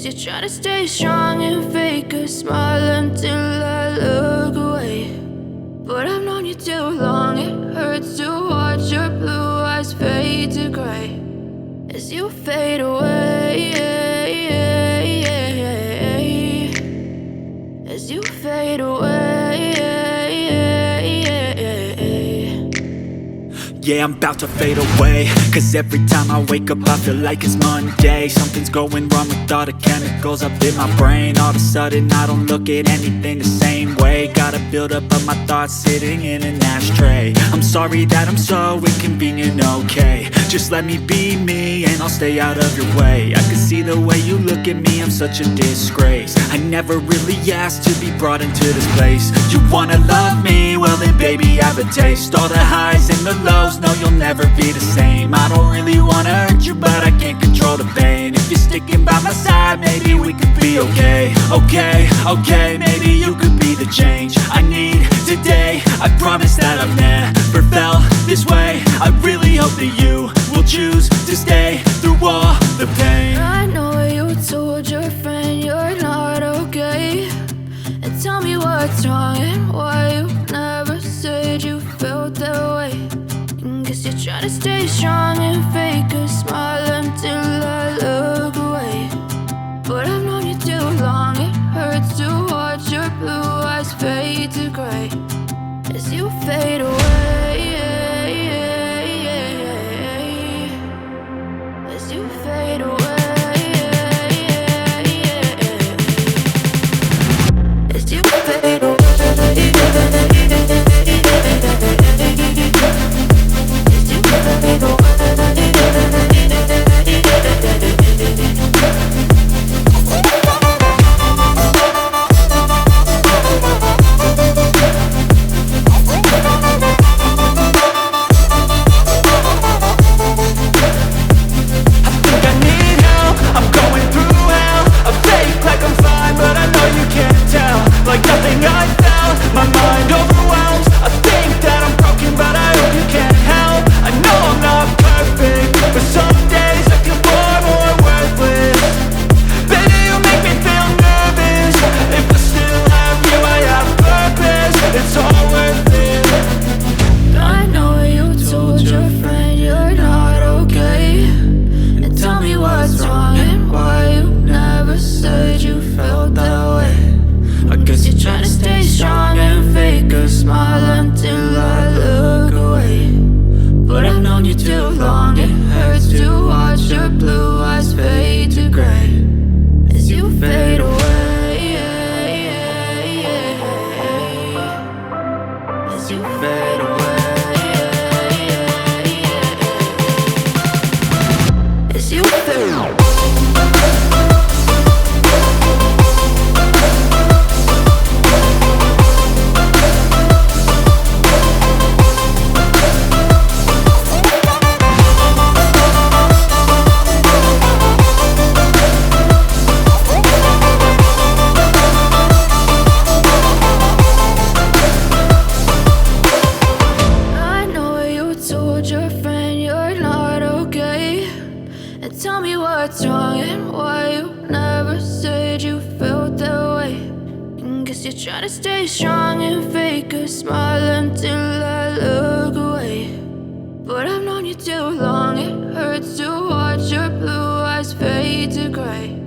you're trying to stay strong and fake a smile until I look away. But I've known you too long, it hurts to watch your blue eyes fade to gray as you fade away, as you fade away. Yeah, I'm about to fade away, cause every time I wake up I feel like it's Monday. Something's going wrong with all the chemicals up in my brain. All of a sudden I don't look at anything the same way. Got a buildup of my thoughts sitting in an ashtray. I'm sorry that I'm so inconvenient, okay. Just let me be me and I'll stay out of your way. I can see the way you look at me, I'm such a disgrace. I never really asked to be brought into this place. You wanna love me? Well then baby have a taste. All the highs and the lows, no, you'll never be the same. I don't really wanna hurt you, but I can't control the pain. If you're sticking by my side, maybe we could be okay. Okay, maybe you could be the change I need today. I promise that I've never felt this way. I really hope that you will choose to stay through all the pain. I know you told your friend you're not okay, and tell me what's wrong and why you never said you felt that way. Guess you're trying to stay strong and fake a smile until I look away. But I've known you too long, it hurts to watch your blue eyes fade to gray as you fade away, as you fade away, as you fade away. Tell me what's wrong and why you never said you felt that way. Guess you're trying to stay strong and fake a smile until I look away. But I've known you too long, it hurts to watch your blue eyes fade to gray